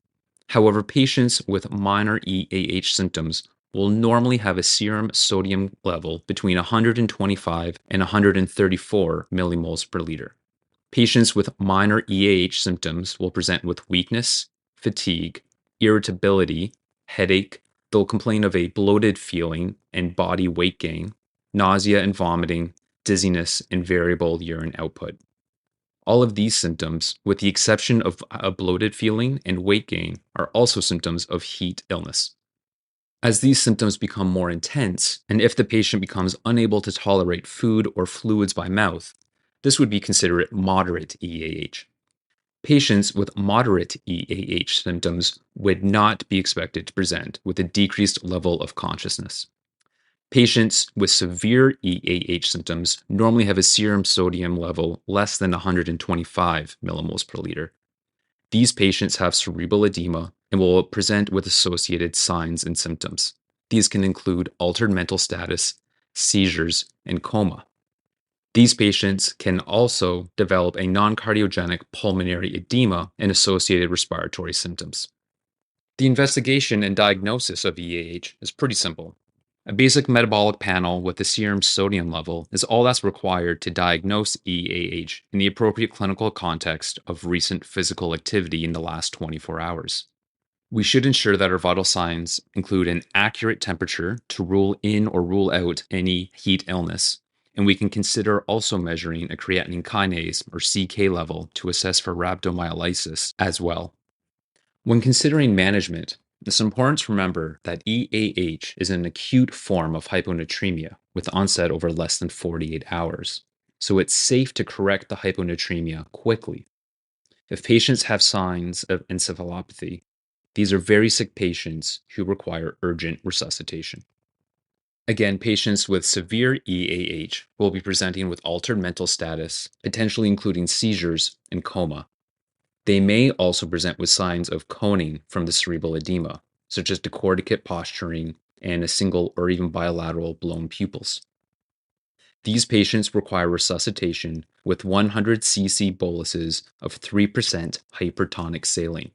However, patients with minor EAH symptoms will normally have a serum sodium level between 125 and 134 millimoles per liter. Patients with minor EAH symptoms will present with weakness, fatigue, irritability, headache. They'll complain of a bloated feeling and body weight gain, nausea and vomiting, dizziness, and variable urine output. All of these symptoms, with the exception of a bloated feeling and weight gain, are also symptoms of heat illness. As these symptoms become more intense, and if the patient becomes unable to tolerate food or fluids by mouth, this would be considered moderate EAH. Patients with moderate EAH symptoms would not be expected to present with a decreased level of consciousness. Patients with severe EAH symptoms normally have a serum sodium level less than 125 millimoles per liter. These patients have cerebral edema and will present with associated signs and symptoms. These can include altered mental status, seizures, and coma. These patients can also develop a non-cardiogenic pulmonary edema and associated respiratory symptoms. The investigation and diagnosis of EAH is pretty simple. A basic metabolic panel with the serum sodium level is all that's required to diagnose EAH in the appropriate clinical context of recent physical activity in the last 24 hours. We should ensure that our vital signs include an accurate temperature to rule in or rule out any heat illness, and we can consider also measuring a creatinine kinase or CK level to assess for rhabdomyolysis as well. When considering management, it's important to remember that EAH is an acute form of hyponatremia with onset over less than 48 hours, so it's safe to correct the hyponatremia quickly. If patients have signs of encephalopathy, these are very sick patients who require urgent resuscitation. Again, patients with severe EAH will be presenting with altered mental status, potentially including seizures and coma. They may also present with signs of coning from the cerebral edema, such as decordicate posturing and a single or even bilateral blown pupils. These patients require resuscitation with 100 cc boluses of 3% hypertonic saline.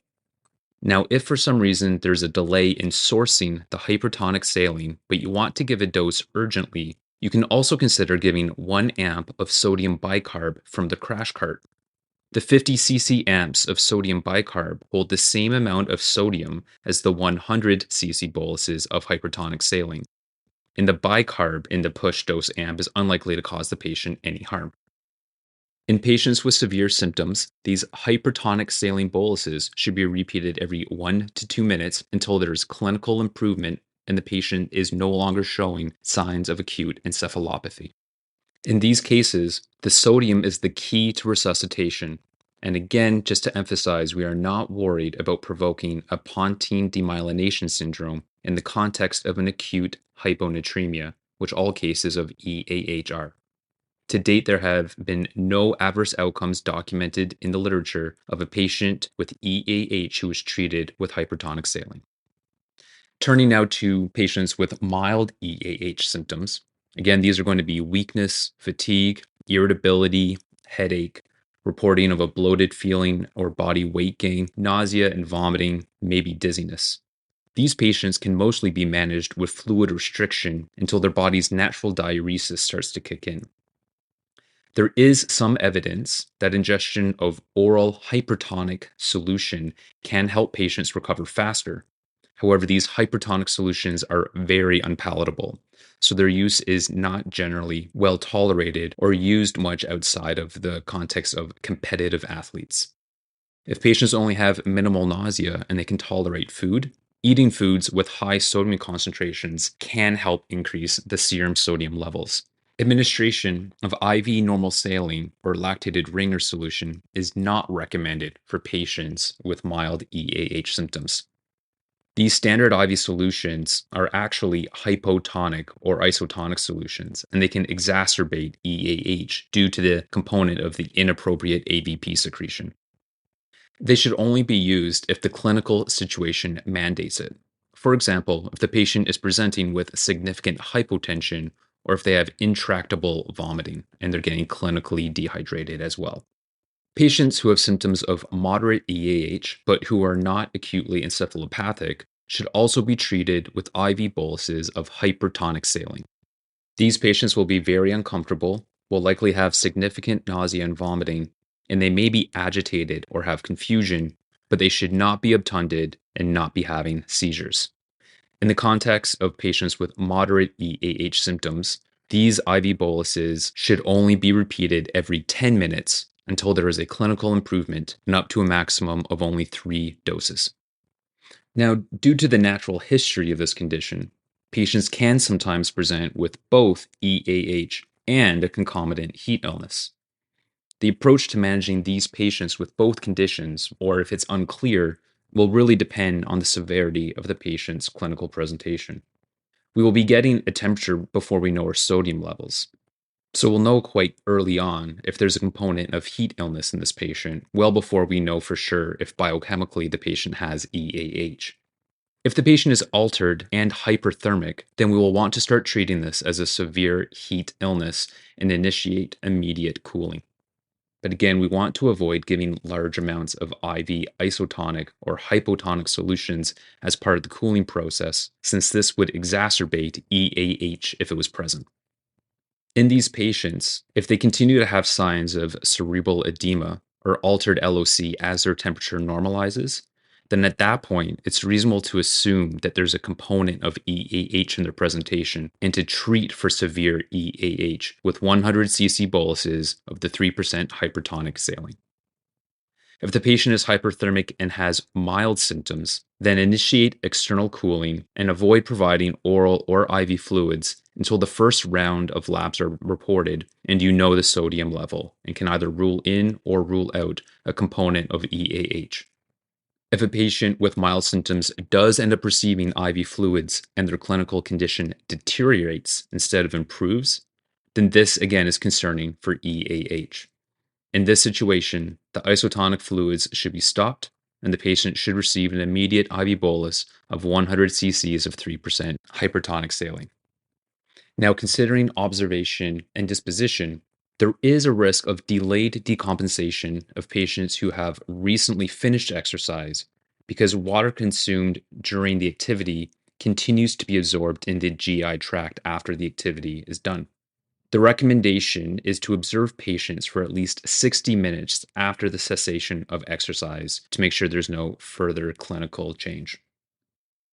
Now, if for some reason there's a delay in sourcing the hypertonic saline, but you want to give a dose urgently, you can also consider giving 1 amp of sodium bicarb from the crash cart. The 50 cc amps of sodium bicarb hold the same amount of sodium as the 100 cc boluses of hypertonic saline, and the bicarb in the push dose amp is unlikely to cause the patient any harm. In patients with severe symptoms, these hypertonic saline boluses should be repeated every 1 to 2 minutes until there is clinical improvement and the patient is no longer showing signs of acute encephalopathy. In these cases, the sodium is the key to resuscitation. And again, just to emphasize, we are not worried about provoking a pontine demyelination syndrome in the context of an acute hyponatremia, which all cases of EAH are. To date, there have been no adverse outcomes documented in the literature of a patient with EAH who was treated with hypertonic saline. Turning now to patients with mild EAH symptoms. Again, these are going to be weakness, fatigue, irritability, headache, reporting of a bloated feeling or body weight gain, nausea and vomiting, maybe dizziness. These patients can mostly be managed with fluid restriction until their body's natural diuresis starts to kick in. There is some evidence that ingestion of oral hypertonic solution can help patients recover faster. However, these hypertonic solutions are very unpalatable, so their use is not generally well tolerated or used much outside of the context of competitive athletes. If patients only have minimal nausea and they can tolerate food, eating foods with high sodium concentrations can help increase the serum sodium levels. Administration of IV normal saline or lactated Ringer solution is not recommended for patients with mild EAH symptoms. These standard IV solutions are actually hypotonic or isotonic solutions, and they can exacerbate EAH due to the component of the inappropriate AVP secretion. They should only be used if the clinical situation mandates it. For example, if the patient is presenting with significant hypotension or if they have intractable vomiting and they're getting clinically dehydrated as well. Patients who have symptoms of moderate EAH but who are not acutely encephalopathic should also be treated with IV boluses of hypertonic saline. These patients will be very uncomfortable, will likely have significant nausea and vomiting, and they may be agitated or have confusion, but they should not be obtunded and not be having seizures. In the context of patients with moderate EAH symptoms, these IV boluses should only be repeated every 10 minutes until there is a clinical improvement and up to a maximum of only 3 doses. Now, due to the natural history of this condition, patients can sometimes present with both EAH and a concomitant heat illness. The approach to managing these patients with both conditions, or if it's unclear, will really depend on the severity of the patient's clinical presentation. We will be getting a temperature before we know our sodium levels. So we'll know quite early on if there's a component of heat illness in this patient, well before we know for sure if biochemically the patient has EAH. If the patient is altered and hyperthermic, then we will want to start treating this as a severe heat illness and initiate immediate cooling. But again, we want to avoid giving large amounts of IV isotonic or hypotonic solutions as part of the cooling process, since this would exacerbate EAH if it was present. In these patients, if they continue to have signs of cerebral edema or altered LOC as their temperature normalizes, then at that point, it's reasonable to assume that there's a component of EAH in their presentation and to treat for severe EAH with 100 cc boluses of the 3% hypertonic saline. If the patient is hyperthermic and has mild symptoms, then initiate external cooling and avoid providing oral or IV fluids until the first round of labs are reported and you know the sodium level and can either rule in or rule out a component of EAH. If a patient with mild symptoms does end up receiving IV fluids and their clinical condition deteriorates instead of improves, then this again is concerning for EAH. In this situation, the isotonic fluids should be stopped and the patient should receive an immediate IV bolus of 100 cc's of 3% hypertonic saline. Now, considering observation and disposition, there is a risk of delayed decompensation of patients who have recently finished exercise because water consumed during the activity continues to be absorbed in the GI tract after the activity is done. The recommendation is to observe patients for at least 60 minutes after the cessation of exercise to make sure there's no further clinical change.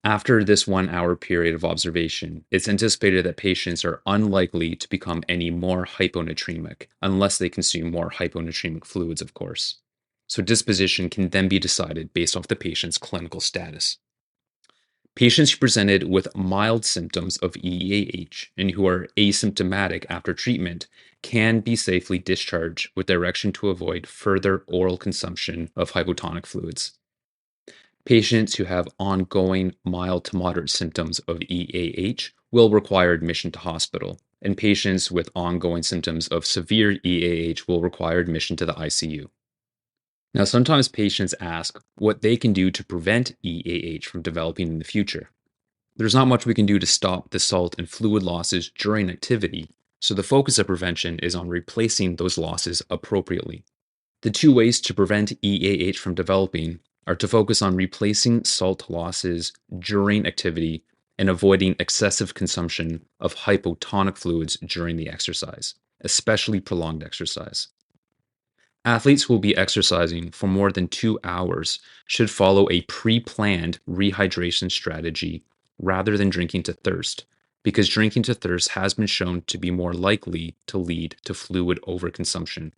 After this 1 hour period of observation, it's anticipated that patients are unlikely to become any more hyponatremic, unless they consume more hyponatremic fluids, of course. So disposition can then be decided based off the patient's clinical status. Patients who presented with mild symptoms of EAH and who are asymptomatic after treatment can be safely discharged with direction to avoid further oral consumption of hypotonic fluids. Patients who have ongoing mild to moderate symptoms of EAH will require admission to hospital, and patients with ongoing symptoms of severe EAH will require admission to the ICU. Now, sometimes patients ask what they can do to prevent EAH from developing in the future. There's not much we can do to stop the salt and fluid losses during activity, so the focus of prevention is on replacing those losses appropriately. The two ways to prevent EAH from developing are to focus on replacing salt losses during activity and avoiding excessive consumption of hypotonic fluids during the exercise, especially prolonged exercise. Athletes who will be exercising for more than 2 hours should follow a pre-planned rehydration strategy rather than drinking to thirst, because drinking to thirst has been shown to be more likely to lead to fluid overconsumption.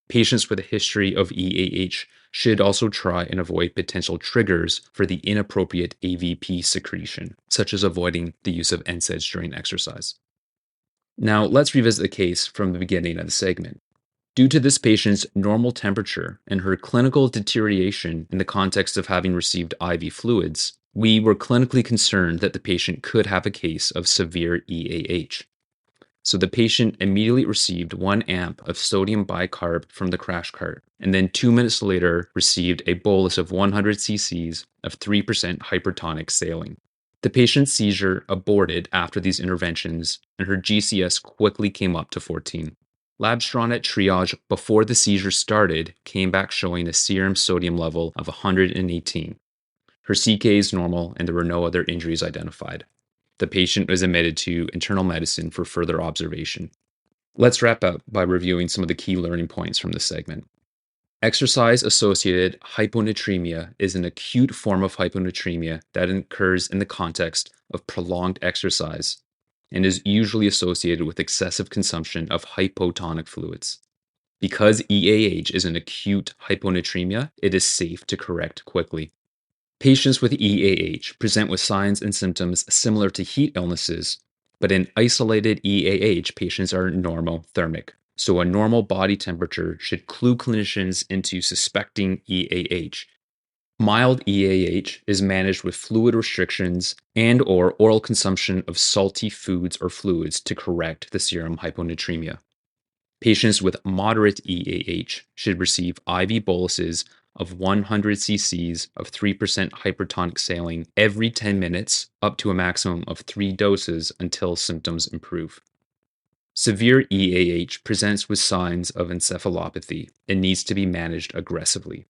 Patients with a history of EAH should also try and avoid potential triggers for the inappropriate AVP secretion, such as avoiding the use of NSAIDs during exercise. Now, let's revisit the case from the beginning of the segment. Due to this patient's normal temperature and her clinical deterioration in the context of having received IV fluids, we were clinically concerned that the patient could have a case of severe EAH. So the patient immediately received 1 amp of sodium bicarb from the crash cart, and then 2 minutes later received a bolus of 100 cc's of 3% hypertonic saline. The patient's seizure aborted after these interventions, and her GCS quickly came up to 14. Labs drawn at triage before the seizure started came back showing a serum sodium level of 118. Her CK is normal, and there were no other injuries identified. The patient was admitted to internal medicine for further observation. Let's wrap up by reviewing some of the key learning points from this segment. Exercise-associated hyponatremia is an acute form of hyponatremia that occurs in the context of prolonged exercise and is usually associated with excessive consumption of hypotonic fluids. Because EAH is an acute hyponatremia, it is safe to correct quickly. Patients with EAH present with signs and symptoms similar to heat illnesses, but in isolated EAH, patients are normothermic. So a normal body temperature should clue clinicians into suspecting EAH. Mild EAH is managed with fluid restrictions and/or oral consumption of salty foods or fluids to correct the serum hyponatremia. Patients with moderate EAH should receive IV boluses of 100 cc's of 3% hypertonic saline every 10 minutes, up to a maximum of 3 doses until symptoms improve. Severe EAH presents with signs of encephalopathy and needs to be managed aggressively.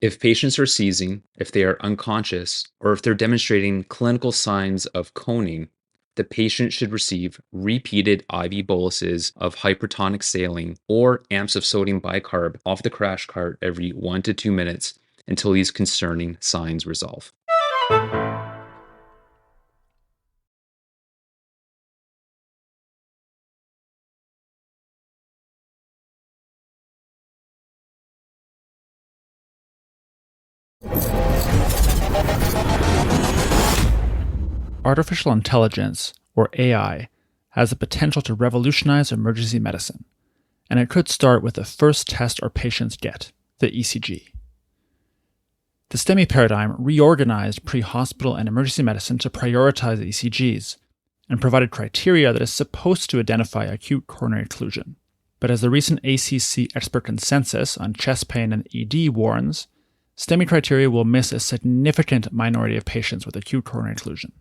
If patients are seizing, if they are unconscious, or if they're demonstrating clinical signs of coning, the patient should receive repeated IV boluses of hypertonic saline or amps of sodium bicarb off the crash cart every 1 to 2 minutes until these concerning signs resolve. Artificial intelligence, or AI, has the potential to revolutionize emergency medicine, and it could start with the first test our patients get, the ECG. The STEMI paradigm reorganized pre-hospital and emergency medicine to prioritize ECGs and provided criteria that is supposed to identify acute coronary occlusion. But as the recent ACC expert consensus on chest pain and ED warns, STEMI criteria will miss a significant minority of patients with acute coronary occlusion.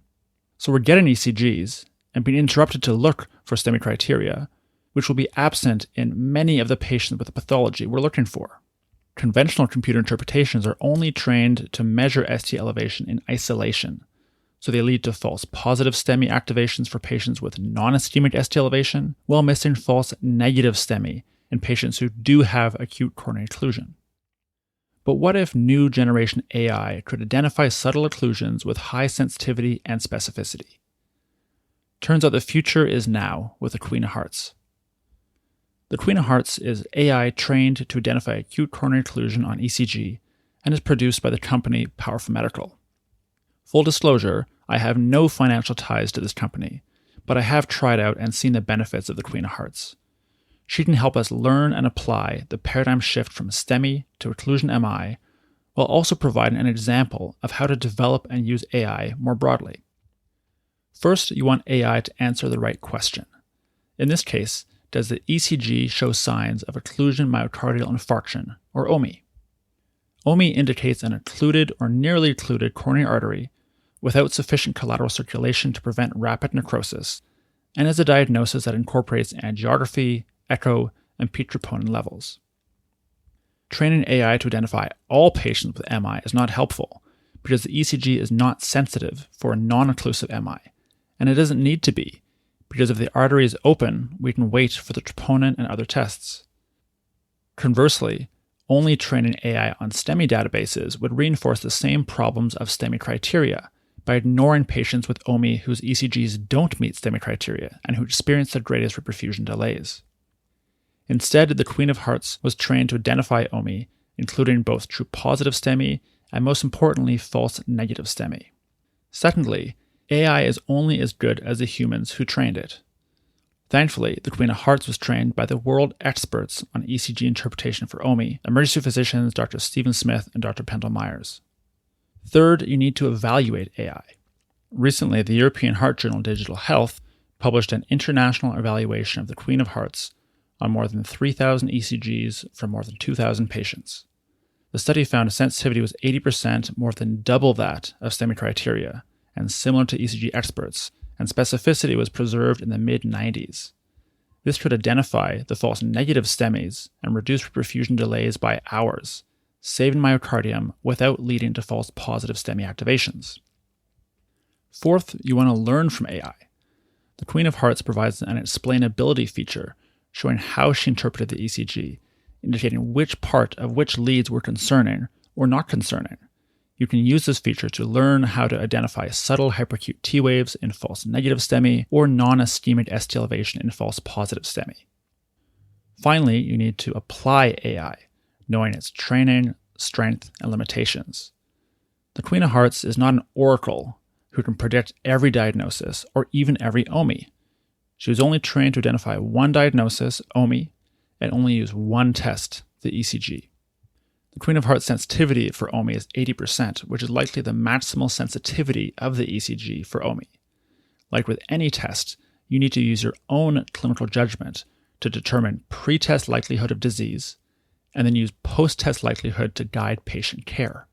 So we're getting ECGs and being interrupted to look for STEMI criteria, which will be absent in many of the patients with the pathology we're looking for. Conventional computer interpretations are only trained to measure ST elevation in isolation, so they lead to false positive STEMI activations for patients with non-ischemic ST elevation, while missing false negative STEMI in patients who do have acute coronary occlusion. But what if new generation AI could identify subtle occlusions with high sensitivity and specificity? Turns out the future is now with the Queen of Hearts. The Queen of Hearts is AI trained to identify acute coronary occlusion on ECG and is produced by the company Powerful Medical. Full disclosure, I have no financial ties to this company, but I have tried out and seen the benefits of the Queen of Hearts. She can help us learn and apply the paradigm shift from STEMI to occlusion MI, while also providing an example of how to develop and use AI more broadly. First, you want AI to answer the right question. In this case, does the ECG show signs of occlusion myocardial infarction, or OMI? OMI indicates an occluded or nearly occluded coronary artery without sufficient collateral circulation to prevent rapid necrosis, and is a diagnosis that incorporates angiography, echo, and peak troponin levels. Training AI to identify all patients with MI is not helpful because the ECG is not sensitive for non-occlusive MI, and it doesn't need to be, because if the artery is open, we can wait for the troponin and other tests. Conversely, only training AI on STEMI databases would reinforce the same problems of STEMI criteria by ignoring patients with OMI whose ECGs don't meet STEMI criteria and who experience the greatest reperfusion delays. Instead, the Queen of Hearts was trained to identify OMI, including both true positive STEMI and, most importantly, false negative STEMI. Secondly, AI is only as good as the humans who trained it. Thankfully, the Queen of Hearts was trained by the world experts on ECG interpretation for OMI, emergency physicians Dr. Stephen Smith and Dr. Pendle Myers. Third, you need to evaluate AI. Recently, the European Heart Journal Digital Health published an international evaluation of the Queen of Hearts on more than 3,000 ECGs from more than 2,000 patients. The study found sensitivity was 80%, more than double that of STEMI criteria, and similar to ECG experts, and specificity was preserved in the mid-90s. This could identify the false negative STEMIs and reduce reperfusion delays by hours, saving myocardium without leading to false positive STEMI activations. Fourth, you want to learn from AI. The Queen of Hearts provides an explainability feature showing how she interpreted the ECG, indicating which part of which leads were concerning or not concerning. You can use this feature to learn how to identify subtle hyperacute T waves in false negative STEMI or non-ischemic ST elevation in false positive STEMI. Finally, you need to apply AI, knowing its training, strength, and limitations. The Queen of Hearts is not an oracle who can predict every diagnosis or even every OMI. She was only trained to identify one diagnosis, OMI, and only use one test, the ECG. The Queen of Hearts sensitivity for OMI is 80%, which is likely the maximal sensitivity of the ECG for OMI. Like with any test, you need to use your own clinical judgment to determine pre-test likelihood of disease, and then use post-test likelihood to guide patient care.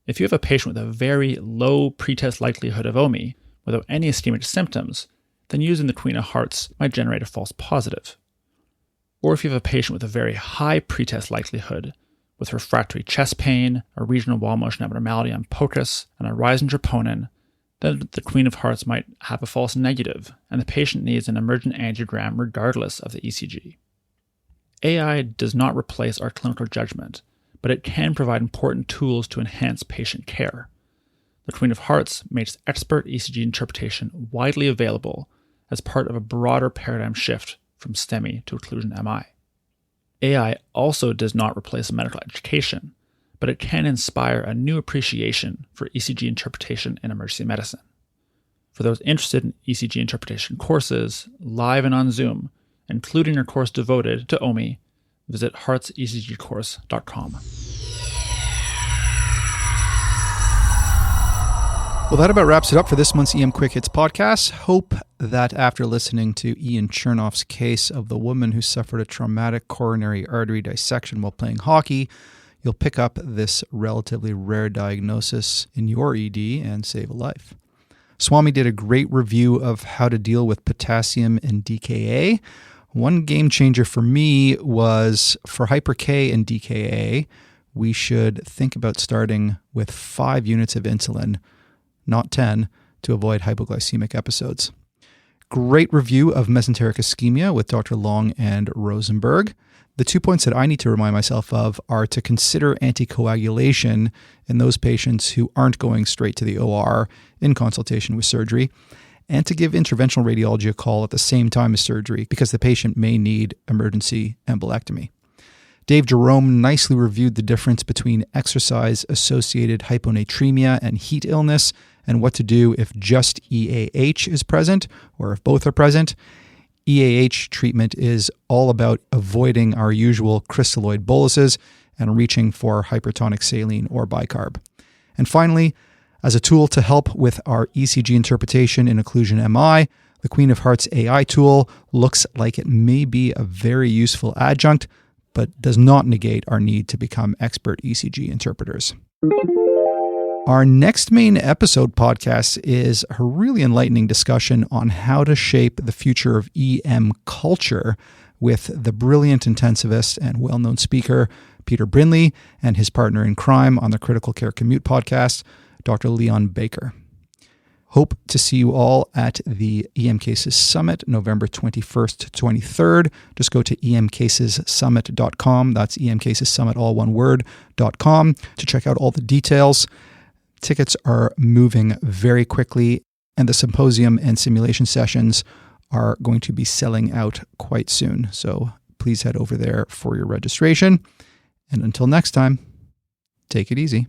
If you have a patient with a very low pre-test likelihood of OMI without any ischemic symptoms, then using the Queen of Hearts might generate a false positive. Or if you have a patient with a very high pre-test likelihood, with refractory chest pain, a regional wall motion abnormality on POCUS, and a rise in troponin, then the Queen of Hearts might have a false negative, and the patient needs an emergent angiogram regardless of the ECG. AI does not replace our clinical judgment, but it can provide important tools to enhance patient care. The Queen of Hearts makes expert ECG interpretation widely available as part of a broader paradigm shift from STEMI to occlusion MI. AI also does not replace medical education, but it can inspire a new appreciation for ECG interpretation in emergency medicine. For those interested in ECG interpretation courses, live and on Zoom, including a course devoted to OMI, visit heartsecgcourse.com. Well, that about wraps it up for this month's EM Quick Hits podcast. Hope that after listening to Ian Chernoff's case of the woman who suffered a traumatic coronary artery dissection while playing hockey, you'll pick up this relatively rare diagnosis in your ED and save a life. Swami did a great review of how to deal with potassium and DKA. One game changer for me was for hyper-K and DKA, we should think about starting with 5 units of insulin, not 10, to avoid hypoglycemic episodes. Great review of mesenteric ischemia with Dr. Long and Rosenberg. The 2 points that I need to remind myself of are to consider anticoagulation in those patients who aren't going straight to the OR in consultation with surgery, and to give interventional radiology a call at the same time as surgery because the patient may need emergency embolectomy. Dave Jerome nicely reviewed the difference between exercise-associated hyponatremia and heat illness and what to do if just EAH is present or if both are present. EAH treatment is all about avoiding our usual crystalloid boluses and reaching for hypertonic saline or bicarb. And finally, as a tool to help with our ECG interpretation in occlusion MI, the Queen of Hearts AI tool looks like it may be a very useful adjunct, but does not negate our need to become expert ECG interpreters. Our next main episode podcast is a really enlightening discussion on how to shape the future of EM culture with the brilliant intensivist and well-known speaker, Peter Brindley, and his partner in crime on the Critical Care Commute podcast, Dr. Leon Baker. Hope to see you all at the EM Cases Summit, November 21st to 23rd. Just go to emcasessummit.com. That's emcasessummit, all one word, .com to check out all the details. Tickets are moving very quickly, and the symposium and simulation sessions are going to be selling out quite soon. So please head over there for your registration. And until next time, take it easy.